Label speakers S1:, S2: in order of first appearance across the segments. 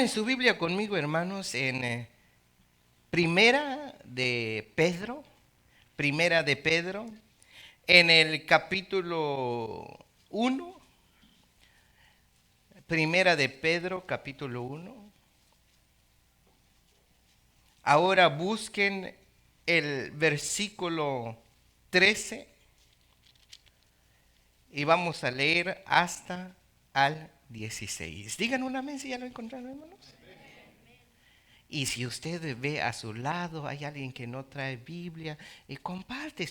S1: Abren su Biblia conmigo, hermanos, en Primera de Pedro, Primera de Pedro, en el capítulo 1, Primera de Pedro, capítulo 1. Ahora busquen el versículo 13 y vamos a leer hasta al 16. Digan una vez si ya lo encontraron, hermanos. Y si usted ve a su lado, hay alguien que no trae Biblia, y comparte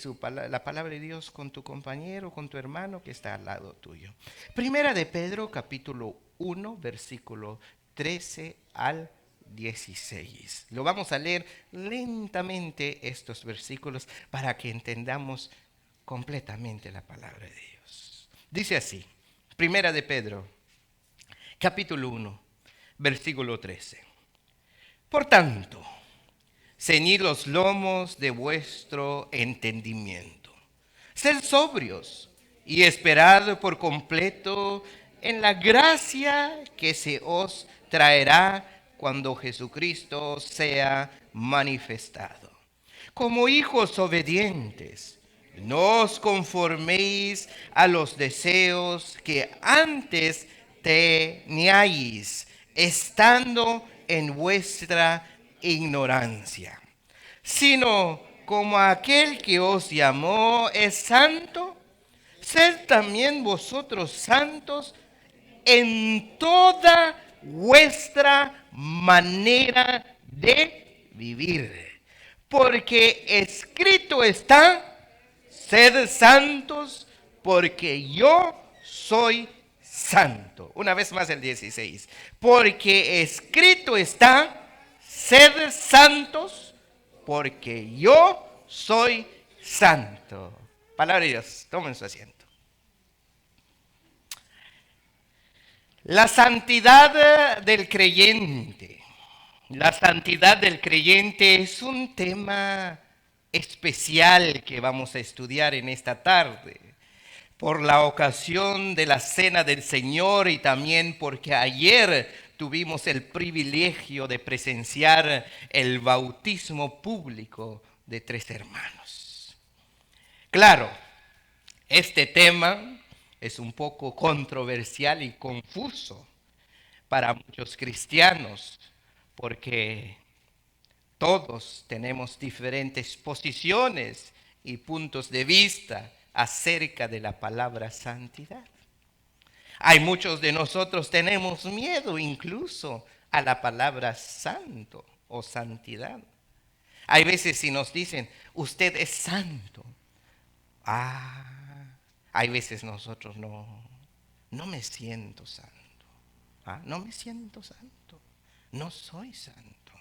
S1: la palabra de Dios con tu compañero, con tu hermano que está al lado tuyo. Primera de Pedro, capítulo 1, versículo 13 al 16. Lo vamos a leer lentamente estos versículos para que entendamos completamente la palabra de Dios. Dice así, Primera de Pedro, capítulo 1, versículo 13. Por tanto, ceñid los lomos de vuestro entendimiento. Sed sobrios y esperad por completo en la gracia que se os traerá cuando Jesucristo sea manifestado. Como hijos obedientes, no os conforméis a los deseos que antes teníais, estando en vuestra ignorancia, sino como aquel que os llamó es santo, sed también vosotros santos en toda vuestra manera de vivir. Porque escrito está, sed santos porque yo soy santo. Una vez más el 16. Porque escrito está, sed santos porque yo soy santo. Palabra de Dios, tomen su asiento. La santidad del creyente. La santidad del creyente es un tema especial que vamos a estudiar en esta tarde, por la ocasión de la Cena del Señor y también porque ayer tuvimos el privilegio de presenciar el bautismo público de 3 hermanos. Claro, este tema es un poco controversial y confuso para muchos cristianos, porque todos tenemos diferentes posiciones y puntos de vista acerca de la palabra santidad. Hay muchos de nosotros tenemos miedo incluso a la palabra santo o santidad. Hay veces si nos dicen, usted es santo. Hay veces nosotros no me siento santo. No me siento santo. No soy santo.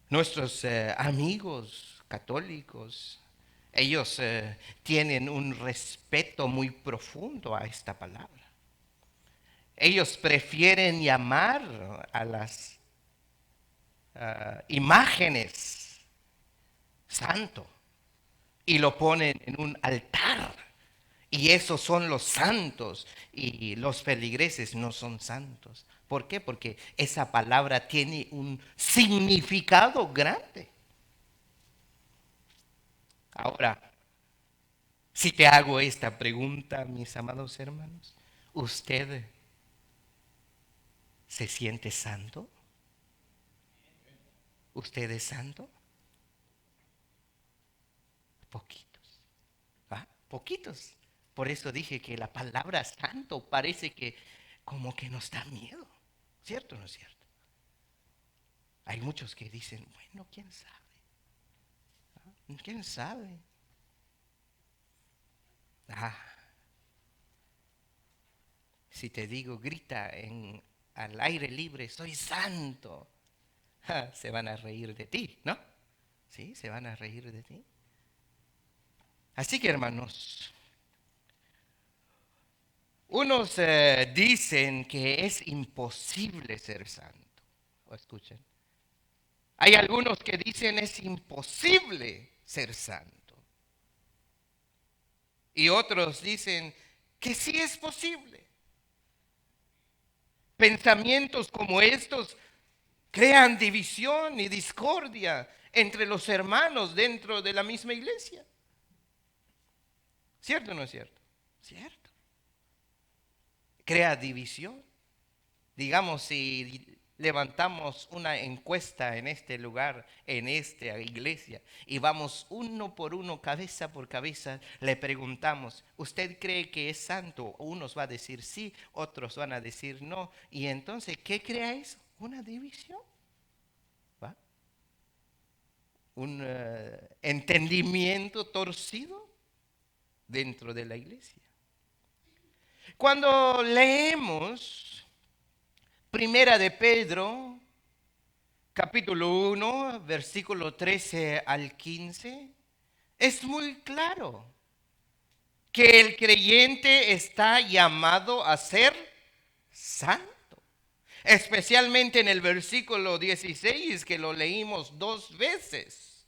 S1: Nuestros amigos católicos, ellos tienen un respeto muy profundo a esta palabra. Ellos prefieren llamar a las imágenes santo y lo ponen en un altar. Y esos son los santos y los feligreses no son santos. ¿Por qué? Porque esa palabra tiene un significado grande. Ahora, si te hago esta pregunta, mis amados hermanos, ¿usted se siente santo? ¿Usted es santo? Poquitos. Poquitos. Por eso dije que la palabra santo parece que como que nos da miedo. ¿Cierto o no es cierto? Hay muchos que dicen, bueno, ¿quién sabe? ¿Quién sabe? Ah, si te digo, grita al aire libre, soy santo. Se van a reír de ti, ¿no? Sí, se van a reír de ti. Así que hermanos, unos dicen que es imposible ser santo. ¿O escuchen? Hay algunos que dicen es imposible ser santo. Y otros dicen que sí es posible. Pensamientos como estos crean división y discordia entre los hermanos dentro de la misma iglesia. ¿Cierto o no es cierto? Cierto. Crea división. Digamos, si levantamos una encuesta en este lugar, en esta iglesia, y vamos uno por uno, cabeza por cabeza, le preguntamos, ¿usted cree que es santo? Unos va a decir sí, otros van a decir no. Y entonces, ¿qué crea eso? Una división. ¿Va? Un entendimiento torcido dentro de la iglesia. Cuando leemos Primera de Pedro, capítulo 1, versículo 13 al 15, es muy claro que el creyente está llamado a ser santo. Especialmente en el versículo 16 que lo leímos 2 veces.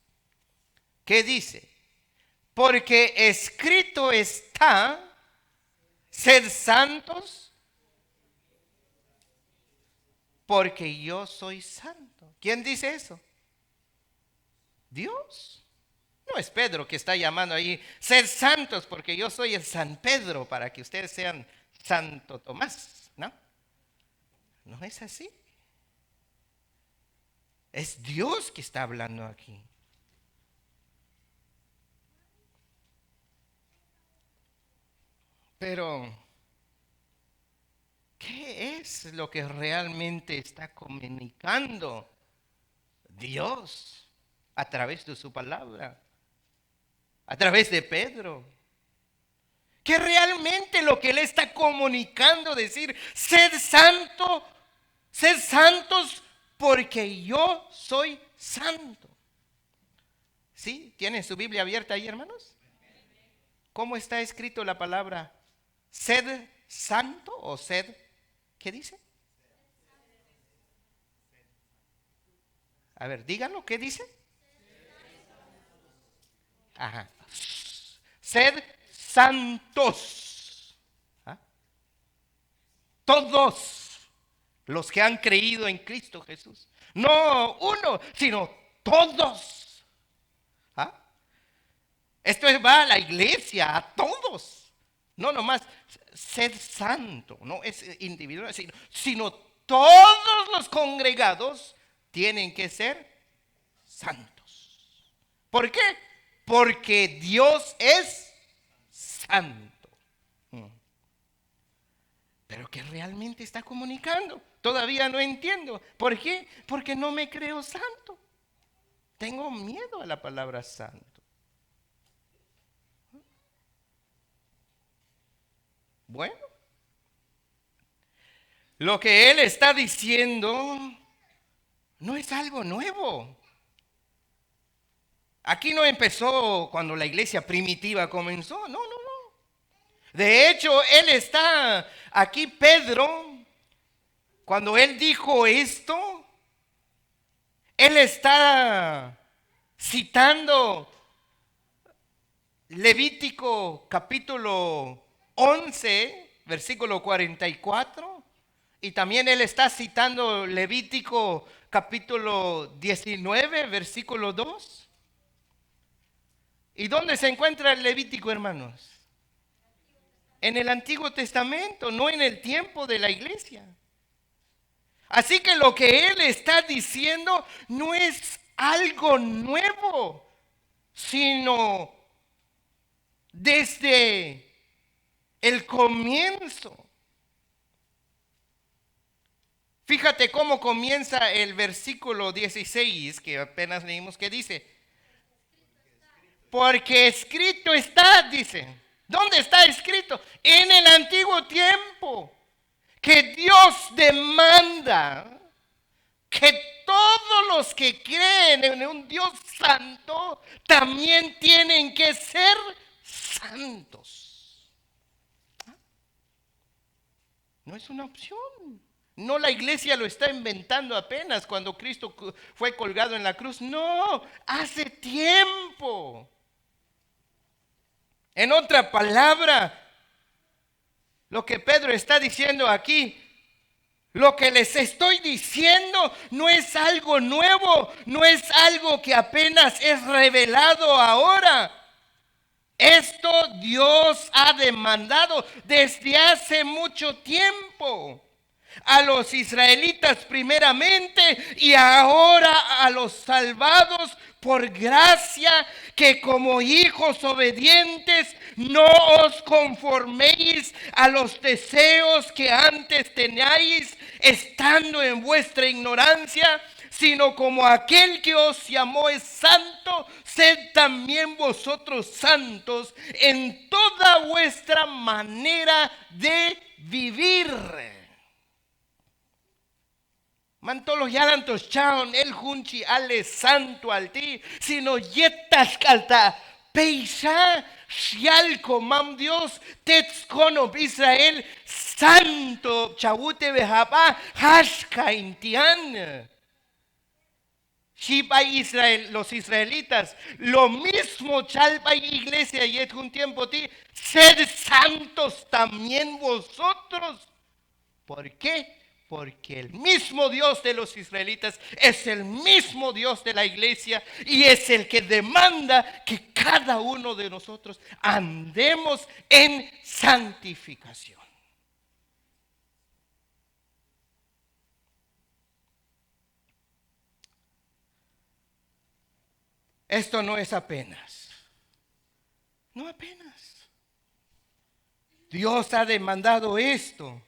S1: ¿Qué dice? Porque escrito está, sed santos, porque yo soy santo. ¿Quién dice eso? Dios. No es Pedro que está llamando ahí, sed santos, porque yo soy el San Pedro, para que ustedes sean Santo Tomás. No, no es así. Es Dios que está hablando aquí. Pero, ¿qué es lo que realmente está comunicando Dios a través de su palabra? A través de Pedro. ¿Qué realmente lo que él está comunicando? Decir, sed santo, sed santos porque yo soy santo. ¿Sí? ¿Tienen su Biblia abierta ahí, hermanos? ¿Cómo está escrito la palabra sed santo o sed? ¿Qué dice? A ver, díganlo, ¿qué dice? Ajá. Sed santos. ¿Ah? Todos los que han creído en Cristo Jesús. No uno, sino todos. ¿Ah? Esto va a la iglesia, a todos. No nomás ser santo, no es individual, sino todos los congregados tienen que ser santos. ¿Por qué? Porque Dios es santo. Pero que realmente está comunicando. Todavía no entiendo. ¿Por qué? Porque no me creo santo. Tengo miedo a la palabra santo. Bueno, lo que él está diciendo no es algo nuevo. Aquí no empezó cuando la iglesia primitiva comenzó. No, no, no. De hecho, él está aquí, Pedro, cuando él dijo esto, él está citando Levítico capítulo 11, versículo 44, y también él está citando Levítico capítulo 19, versículo 2. ¿Y dónde se encuentra el Levítico, hermanos? En el Antiguo Testamento, no en el tiempo de la iglesia. Así que lo que él está diciendo no es algo nuevo, sino desde el comienzo. Fíjate cómo comienza el versículo 16 que apenas leímos, que dice, porque escrito está, dice. ¿Dónde está escrito? En el antiguo tiempo, que Dios demanda que todos los que creen en un Dios santo también tienen que ser santos. No es una opción. No, la iglesia lo está inventando apenas cuando Cristo fue colgado en la cruz. No, hace tiempo. En otra palabra, lo que Pedro está diciendo aquí, Lo que les estoy diciendo no es algo nuevo, no es algo que apenas es revelado ahora. Esto Dios ha demandado desde hace mucho tiempo a los israelitas primeramente y ahora a los salvados por gracia, que como hijos obedientes no os conforméis a los deseos que antes teníais estando en vuestra ignorancia, sino como aquel que os llamó es santo, sed también vosotros santos en toda vuestra manera de vivir. Mantolos yalantos chaon el junchi ale santo al ti, sino yetas calta peisha shialco mam Dios tetskono Israel santo chabute behapa hashka intian. Shipa Israel, los israelitas, lo mismo chalpa iglesia y es un tiempo ti, sed santos también vosotros. ¿Por qué? Porque el mismo Dios de los israelitas es el mismo Dios de la iglesia y es el que demanda que cada uno de nosotros andemos en santificación. Esto no es apenas, no apenas. Dios ha demandado esto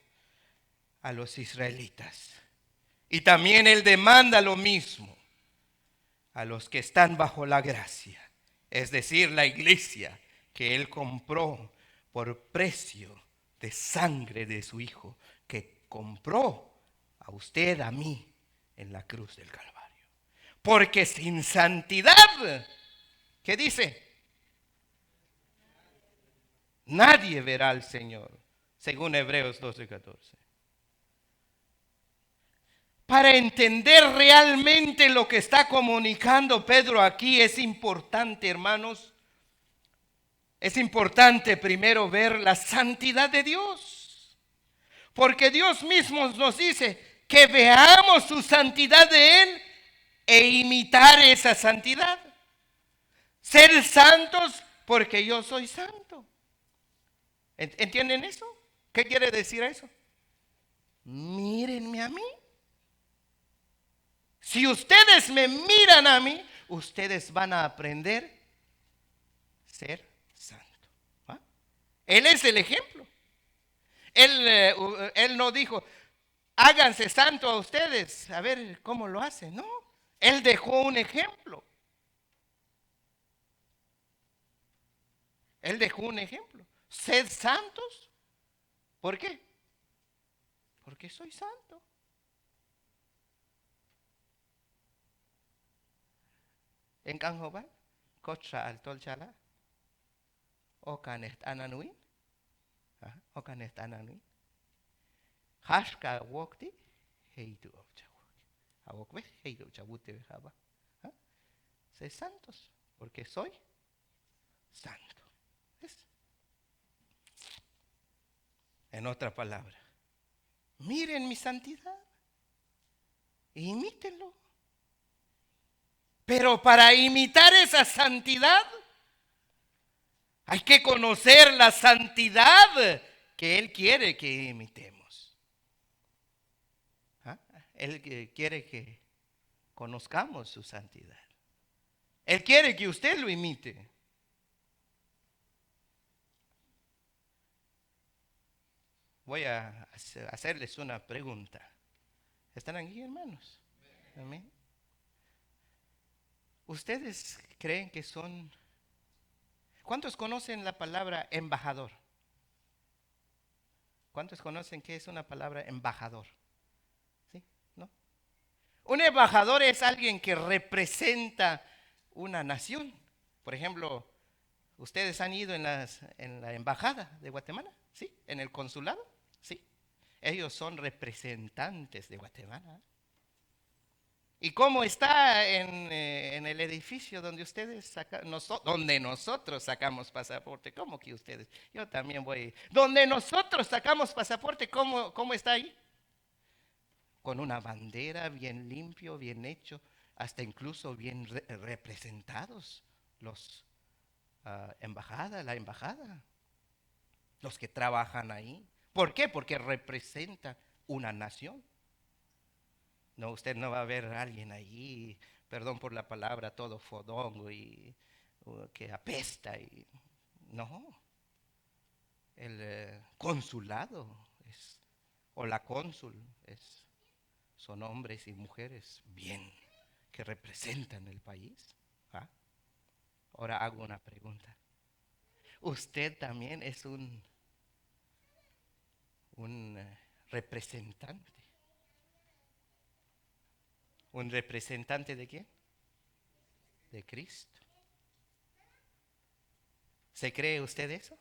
S1: a los israelitas. Y también Él demanda lo mismo a los que están bajo la gracia, es decir, la iglesia que Él compró por precio de sangre de su Hijo, que compró a usted, a mí, en la cruz del Calvario. Porque sin santidad, ¿qué dice? Nadie verá al Señor, según Hebreos 12:14. Para entender realmente lo que está comunicando Pedro aquí es importante, hermanos. Es importante primero ver la santidad de Dios. Porque Dios mismo nos dice que veamos su santidad de Él e imitar esa santidad. Ser santos porque yo soy santo. ¿Entienden eso? ¿Qué quiere decir eso? Mírenme a mí. Si ustedes me miran a mí, ustedes van a aprender a ser santo. ¿Ah? Él es el ejemplo. Él no dijo, háganse santo a ustedes, a ver cómo lo hacen. No, Él dejó un ejemplo. Él dejó un ejemplo. Sed santos. ¿Por qué? Porque soy santo. En Canjobal, Cocha al Tolchala, Ocanet Ananuin, Ocanet Ananuin, Hashka Wokti, Heitu of Chawok, Awokbe, Heitu Chabute Bejaba. Sé santos, porque soy santo. ¿Ves? En otra palabra, miren mi santidad, imítenlo. Pero para imitar esa santidad, hay que conocer la santidad que Él quiere que imitemos. Él quiere que conozcamos su santidad. Él quiere que usted lo imite. Voy a hacerles una pregunta. ¿Están aquí, hermanos? Amén. ¿Ustedes creen que son... ¿Cuántos conocen la palabra embajador? ¿Cuántos conocen qué es una palabra embajador? ¿Sí? ¿No? Un embajador es alguien que representa una nación. Por ejemplo, ustedes han ido en la embajada de Guatemala, ¿sí? En el consulado, ¿sí? Ellos son representantes de Guatemala. ¿Y cómo está en el edificio donde ustedes donde nosotros sacamos pasaporte? ¿Cómo que ustedes? Yo también voy. Donde nosotros sacamos pasaporte, ¿cómo está ahí? con una bandera bien limpio, bien hecho, hasta incluso bien representados los embajadas, la embajada, los que trabajan ahí. ¿Por qué? Porque representa una nación. No, usted no va a ver a alguien allí, perdón por la palabra, todo fodongo y que apesta. No, el consulado o la cónsul son hombres y mujeres bien que representan el país. ¿Ah? Ahora hago una pregunta. ¿Usted también es un representante? ¿Un representante de quién? De Cristo. ¿Se cree usted eso?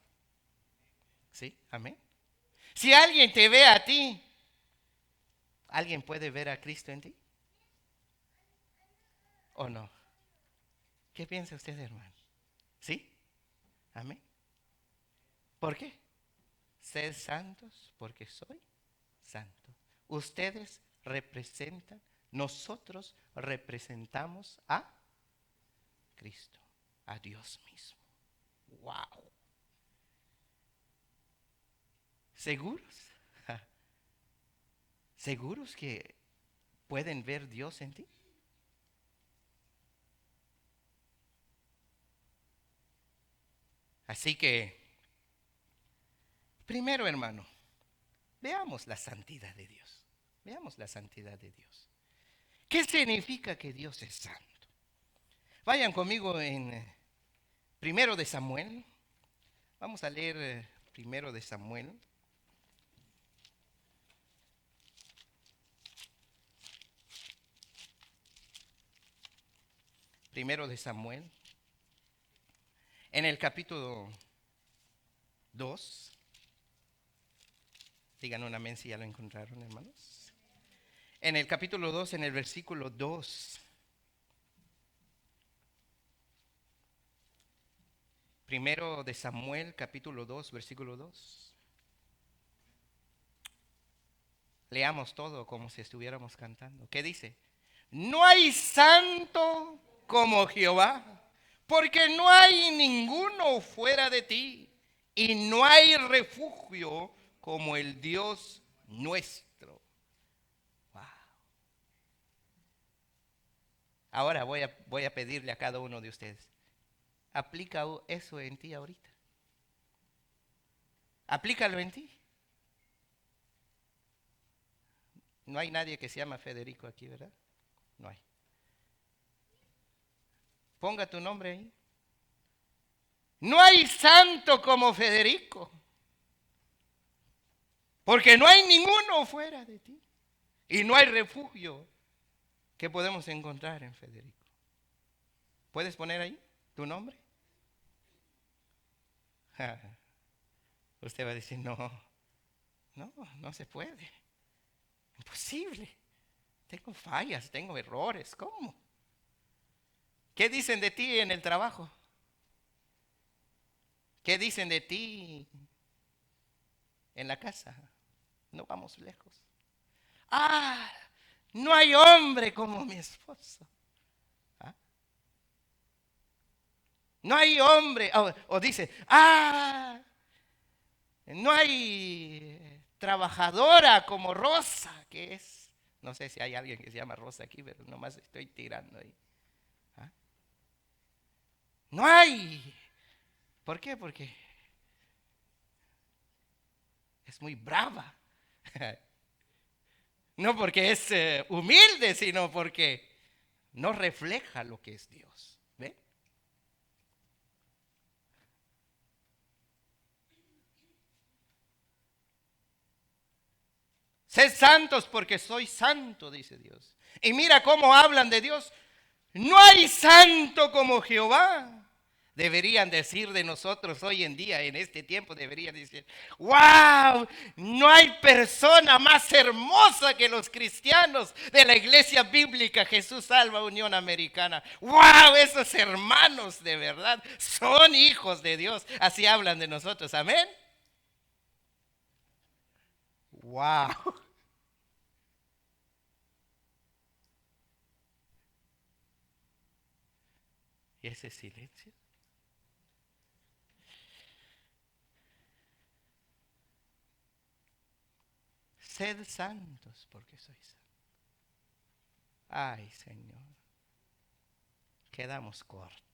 S1: ¿Sí? Amén. Si alguien te ve a ti, ¿alguien puede ver a Cristo en ti? ¿O no? ¿Qué piensa usted, hermano? ¿Sí? Amén. ¿Por qué? Sed santos porque soy santo. Ustedes representan, nosotros representamos a Cristo, a Dios mismo. ¡Wow! ¿Seguros? ¿Seguros que pueden ver Dios en ti? Así que, primero, hermano, veamos la santidad de Dios. Veamos la santidad de Dios. ¿Qué significa que Dios es santo? Vayan conmigo en Primero de Samuel. Vamos a leer Primero de Samuel. Primero de Samuel. En el capítulo 2. Digan un amén si ya lo encontraron, hermanos. En el capítulo 2, en el versículo 2. Primero de Samuel, capítulo 2, versículo 2. Leamos todo como si estuviéramos cantando. ¿Qué dice? No hay santo como Jehová, porque no hay ninguno fuera de ti, y no hay refugio como el Dios nuestro. Wow. Ahora voy a pedirle a cada uno de ustedes, aplica eso en ti ahorita. Aplícalo en ti. No hay nadie que se llama Federico aquí, ¿verdad? No hay. Ponga tu nombre ahí. No hay santo como Federico, porque no hay ninguno fuera de ti. Y no hay refugio que podemos encontrar en Federico. ¿Puedes poner ahí tu nombre? Usted va a decir, no se puede. Imposible. Tengo fallas, tengo errores. ¿Cómo? ¿Qué dicen de ti en el trabajo? ¿Qué dicen de ti en la casa? No vamos lejos. Ah, no hay hombre como mi esposo. ¿Ah? No hay hombre. O dice, no hay trabajadora como Rosa, que es. No sé si hay alguien que se llama Rosa aquí, pero nomás estoy tirando ahí. ¿Ah? No hay. ¿Por qué? Porque es muy brava. No porque es humilde, sino porque no refleja lo que es Dios. ¿Ve? Sed santos porque soy santo, dice Dios. Y mira cómo hablan de Dios. No hay santo como Jehová. Deberían decir de nosotros hoy en día, en este tiempo, deberían decir, wow, no hay persona más hermosa que los cristianos de la iglesia bíblica Jesús Salva Unión Americana. Wow, esos hermanos de verdad son hijos de Dios. Así hablan de nosotros, amén. Wow. Y ese silencio. Sed santos porque soy santo. Ay, Señor, quedamos cortos.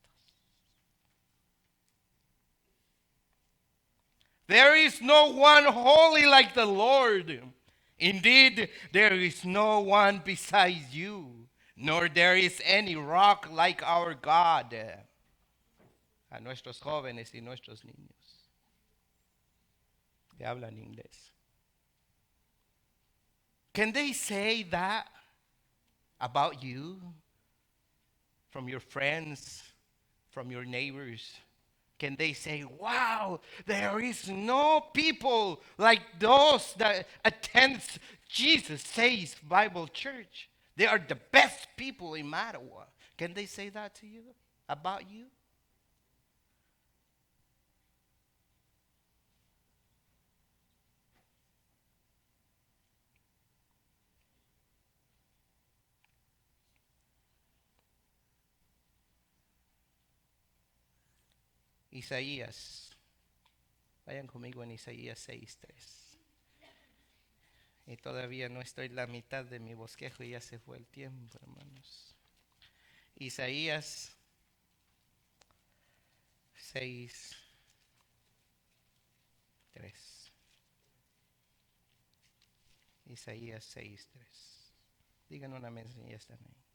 S1: There is no one holy like the Lord. Indeed, there is no one besides you, nor there is any rock like our God. A nuestros jóvenes y nuestros niños que hablan inglés. Can they say that about you from your friends, from your neighbors? Can they say, wow, there is no people like those that attends Jesus Says Bible Church. They are the best people in Mattawa. Can they say that to you, about you? Isaías. Vayan conmigo en Isaías 6:3. Y todavía no estoy en la mitad de mi bosquejo y ya se fue el tiempo, hermanos. Isaías 6:3. Isaías 6:3. Digan una amén si ya están ahí.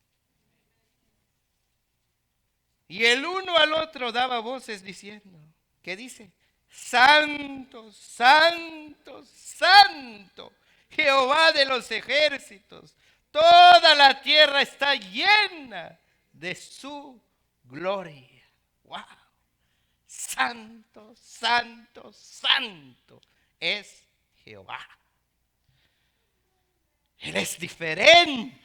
S1: Y el uno al otro daba voces diciendo, ¿qué dice? Santo, santo, santo, Jehová de los ejércitos. Toda la tierra está llena de su gloria. Wow. Santo, santo, santo es Jehová. Él es diferente.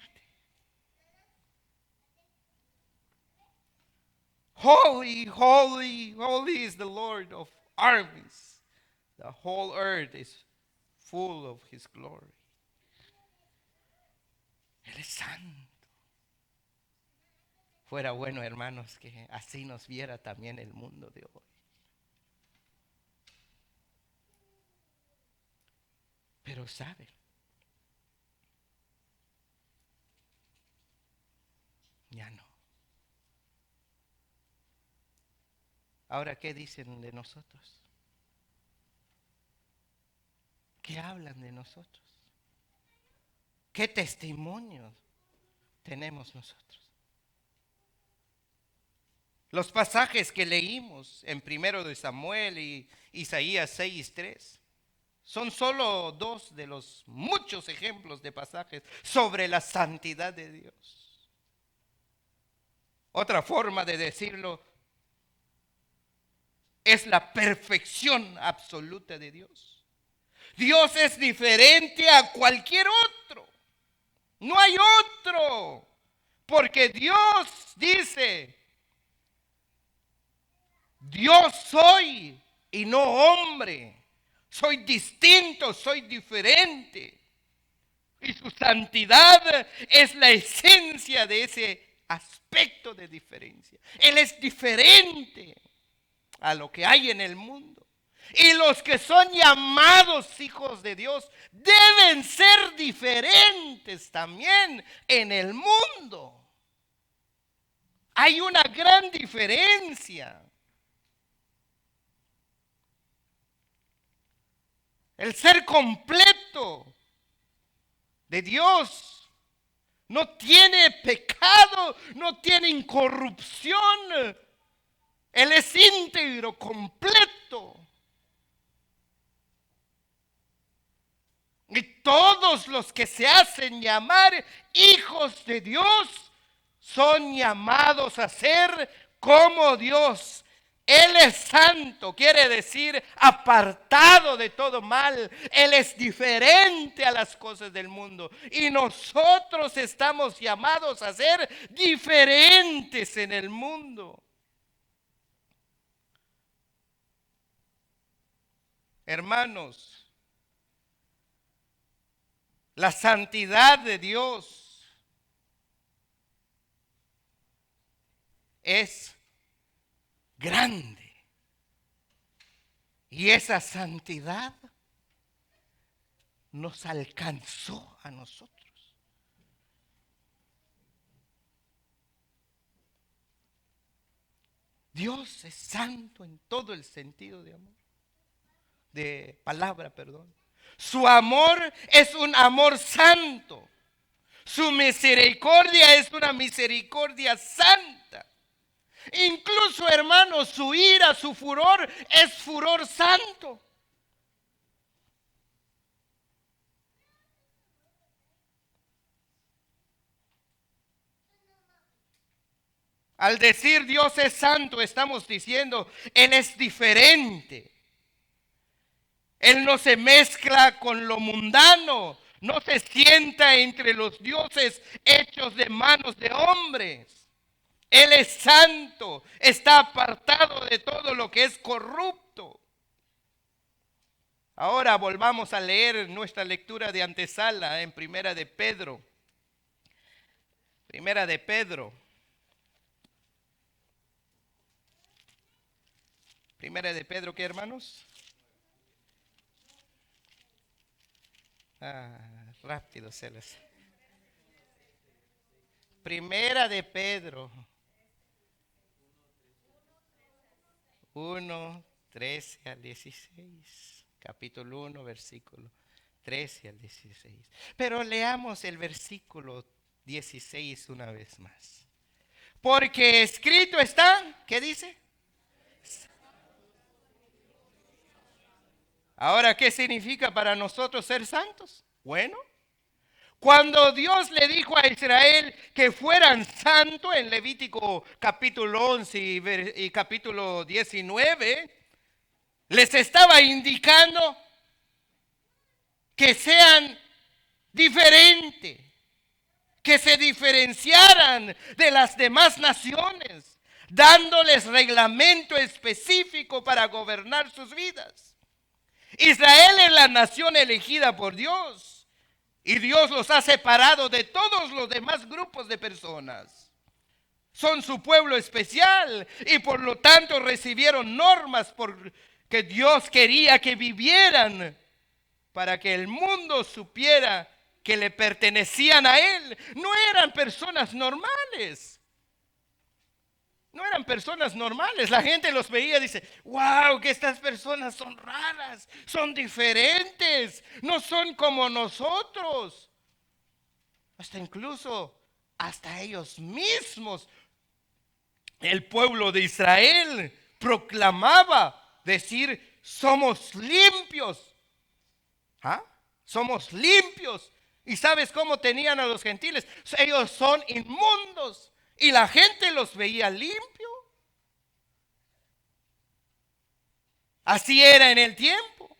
S1: Holy, holy, holy is the Lord of armies. The whole earth is full of his glory. Él es santo. Fuera bueno, hermanos, que así nos viera también el mundo de hoy. Pero saben, ya no. Ahora, ¿qué dicen de nosotros? ¿Qué hablan de nosotros? ¿Qué testimonios tenemos nosotros? Los pasajes que leímos en 1 de Samuel y Isaías 6:3 son solo dos de los muchos ejemplos de pasajes sobre la santidad de Dios. Otra forma de decirlo es la perfección absoluta de Dios. Dios es diferente a cualquier otro. No hay otro. Porque Dios dice, Dios soy y no hombre. Soy distinto, soy diferente. Y su santidad es la esencia de ese aspecto de diferencia. Él es diferente a lo que hay en el mundo. Y los que son llamados hijos de Dios deben ser diferentes también en el mundo. Hay una gran diferencia. El ser completo de Dios no tiene pecado, no tiene incorrupción. Él es íntegro, completo. Y todos los que se hacen llamar hijos de Dios son llamados a ser como Dios. Él es santo, quiere decir apartado de todo mal. Él es diferente a las cosas del mundo. Y nosotros estamos llamados a ser diferentes en el mundo. Hermanos, la santidad de Dios es grande. Y esa santidad nos alcanzó a nosotros. Dios es santo en todo el sentido de amor, de palabra, perdón. Su amor es un amor santo. Su misericordia es una misericordia santa. Incluso, hermanos, su ira, su furor es furor santo. Al decir Dios es santo, estamos diciendo Él es diferente. Él no se mezcla con lo mundano, no se sienta entre los dioses hechos de manos de hombres. Él es santo, está apartado de todo lo que es corrupto. Ahora volvamos a leer nuestra lectura de antesala en Primera de Pedro. Primera de Pedro. Primera de Pedro, ¿qué, hermanos? Rápido, Celes. Primera de Pedro 1, 13 al 16. Capítulo 1, versículo 13 al 16. Pero leamos el versículo 16 una vez más. Porque escrito está, ¿qué dice? Ahora, ¿qué significa para nosotros ser santos? Bueno, cuando Dios le dijo a Israel que fueran santos en Levítico capítulo 11 y capítulo 19, les estaba indicando que sean diferentes, que se diferenciaran de las demás naciones, dándoles reglamento específico para gobernar sus vidas. Israel es la nación elegida por Dios y Dios los ha separado de todos los demás grupos de personas. Son su pueblo especial y por lo tanto recibieron normas porque Dios quería que vivieran para que el mundo supiera que le pertenecían a Él. No eran personas normales. No eran personas normales. La gente los veía y dice, wow, que estas personas son raras, son diferentes, no son como nosotros. Hasta ellos mismos, el pueblo de Israel proclamaba decir, somos limpios. ¿Ah? Somos limpios. ¿Y sabes cómo tenían a los gentiles? Ellos son inmundos. Y la gente los veía limpio. Así era en el tiempo.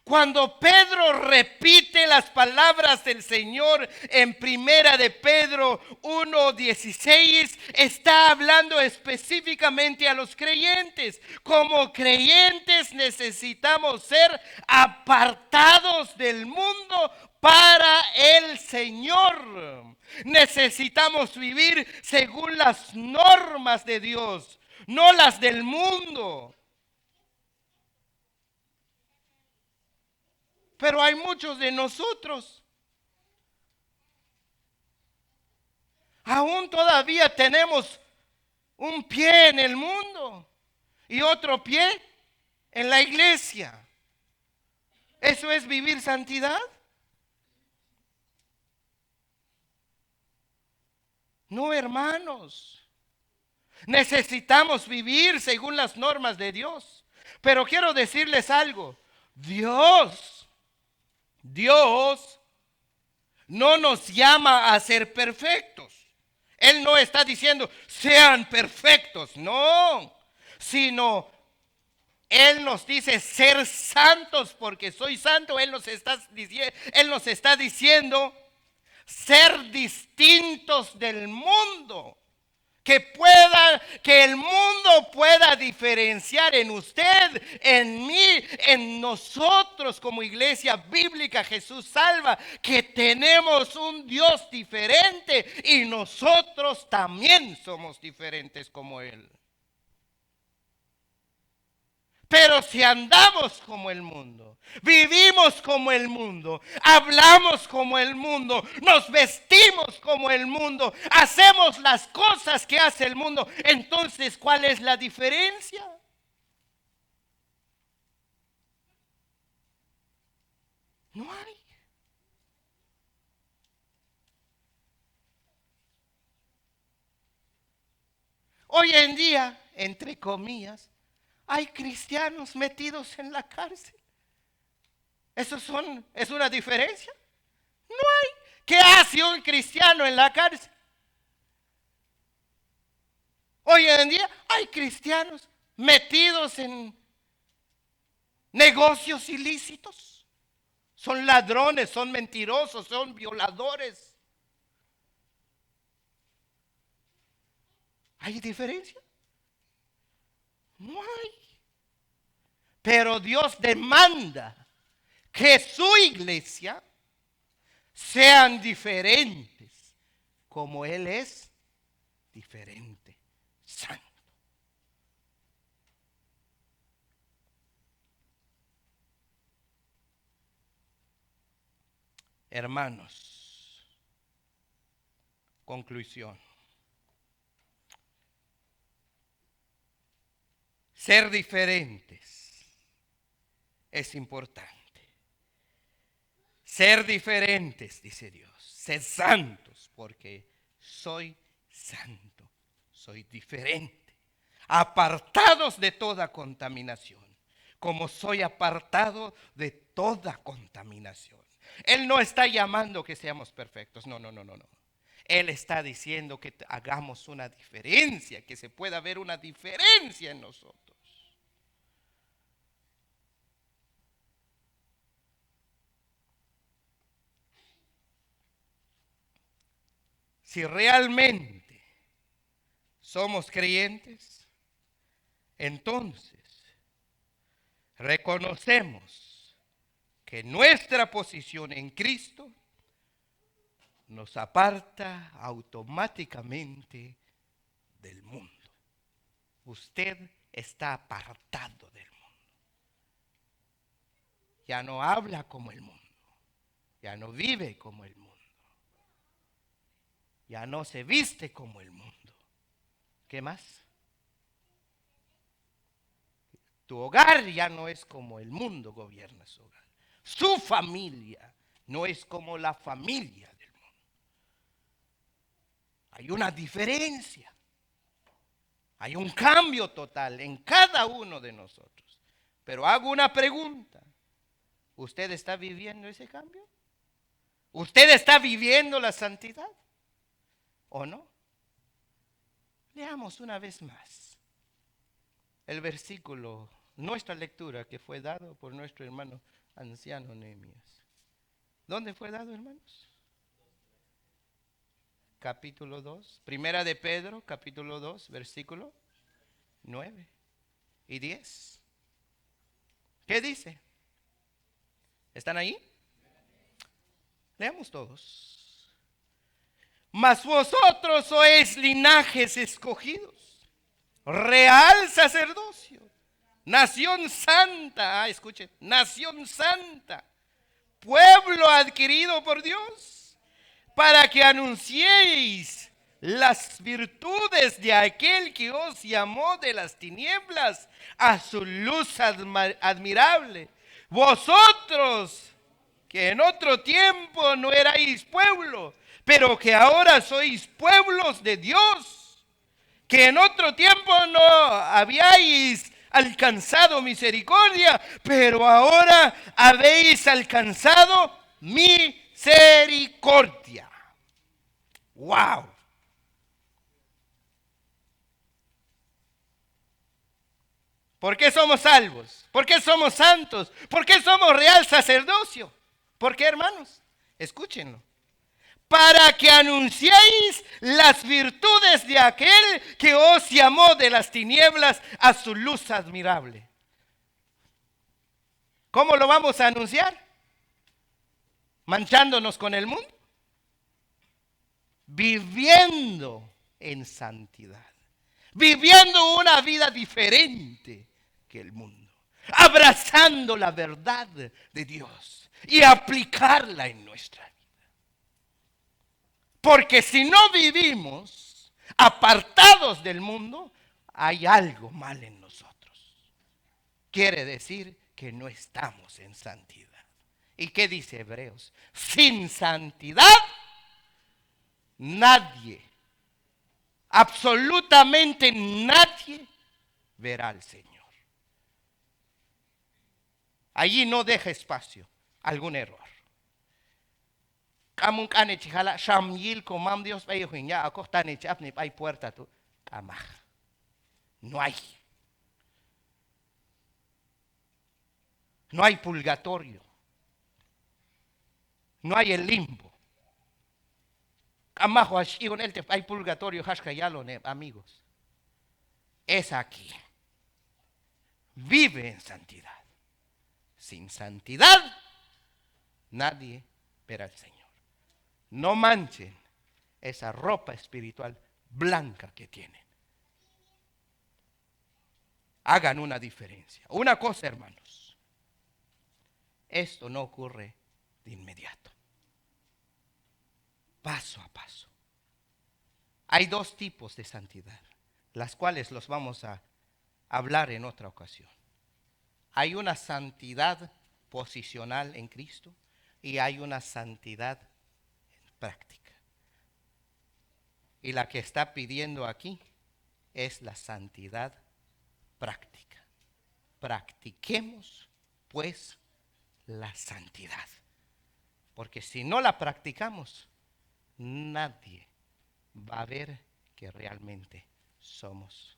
S1: Cuando Pedro repite las palabras del Señor en Primera de Pedro 1:16, está hablando específicamente a los creyentes. Como creyentes necesitamos ser apartados del mundo para el Señor. Necesitamos vivir según las normas de Dios, no las del mundo. Pero hay muchos de nosotros, aún todavía tenemos un pie en el mundo y otro pie en la iglesia. ¿Eso es vivir santidad? No, hermanos. Necesitamos vivir según las normas de Dios. Pero quiero decirles algo. Dios no nos llama a ser perfectos. Él no está diciendo sean perfectos, no, sino Él nos dice ser santos porque soy santo. Él nos está diciendo ser distintos del mundo. Que el mundo pueda diferenciar en usted, en mí, en nosotros como iglesia bíblica Jesús Salva, que tenemos un Dios diferente y nosotros también somos diferentes como Él. Pero si andamos como el mundo, vivimos como el mundo, hablamos como el mundo, nos vestimos como el mundo, hacemos las cosas que hace el mundo, entonces, ¿cuál es la diferencia? No hay. Hoy en día, entre comillas, hay cristianos metidos en la cárcel. ¿Es una diferencia? No hay. ¿Qué hace un cristiano en la cárcel? Hoy en día hay cristianos metidos en negocios ilícitos. Son ladrones, son mentirosos, son violadores. ¿Hay diferencia? No hay. Pero Dios demanda que su iglesia sean diferentes, como Él es diferente, santo. Hermanos, conclusión. Ser diferentes es importante. Ser diferentes, dice Dios. Ser santos, porque soy santo. Soy diferente. Apartados de toda contaminación, como soy apartado de toda contaminación. Él no está llamando que seamos perfectos. No, no, no, no, no. Él está diciendo que hagamos una diferencia, que se pueda ver una diferencia en nosotros. Si realmente somos creyentes, entonces reconocemos que nuestra posición en Cristo nos aparta automáticamente del mundo. Usted está apartado del mundo. Ya no habla como el mundo. Ya no vive como el mundo. Ya no se viste como el mundo. ¿Qué más? Tu hogar ya no es como el mundo gobierna su hogar. Su familia no es como la familia del mundo. Hay una diferencia. Hay un cambio total en cada uno de nosotros. Pero hago una pregunta. ¿Usted está viviendo ese cambio? ¿Usted está viviendo la santidad? ¿O no? Leamos una vez más el versículo, nuestra lectura que fue dado por nuestro hermano anciano Nehemías. ¿Dónde fue dado, hermanos? Capítulo 2, Primera de Pedro, capítulo 2, versículo 9 y 10. ¿Qué dice? ¿Están ahí? Leamos todos. Mas vosotros sois linajes escogidos, real sacerdocio, nación santa, escuchen, nación santa, pueblo adquirido por Dios, para que anunciéis las virtudes de aquel que os llamó de las tinieblas a su luz admirable. Vosotros que en otro tiempo no erais pueblo, pero que ahora sois pueblos de Dios, que en otro tiempo no habíais alcanzado misericordia, pero ahora habéis alcanzado misericordia. ¡Wow! ¿Por qué somos salvos? ¿Por qué somos santos? ¿Por qué somos real sacerdocio? ¿Por qué, hermanos? Escúchenlo. Para que anunciéis las virtudes de aquel que os llamó de las tinieblas a su luz admirable. ¿Cómo lo vamos a anunciar? ¿Manchándonos con el mundo? Viviendo en santidad. Viviendo una vida diferente que el mundo. abrazando la verdad de Dios y aplicarla en nuestra vida. Porque si no vivimos apartados del mundo, hay algo mal en nosotros. Quiere decir que no estamos en santidad. ¿Y qué dice Hebreos? Sin santidad, nadie, absolutamente nadie, verá al Señor. Allí no deja espacio a algún error. Kamun kane chijala shamyil komam Dios bay huinya akostane chapni hay puerta tu kamaj. No hay. No hay purgatorio. No hay el limbo. Kamajo ashigon el te hay purgatorio hashkayalo ne amigos. Es aquí. Vive en santidad. Sin santidad nadie verá al Señor. No manchen esa ropa espiritual blanca que tienen. Hagan una diferencia. Una cosa, hermanos. Esto no ocurre de inmediato. Paso a paso. Hay dos tipos de santidad, las cuales los vamos a hablar en otra ocasión. Hay una santidad posicional en Cristo y hay una santidad práctica. Y la que está pidiendo aquí es la santidad práctica. Practiquemos pues la santidad. Porque si no la practicamos, nadie va a ver que realmente somos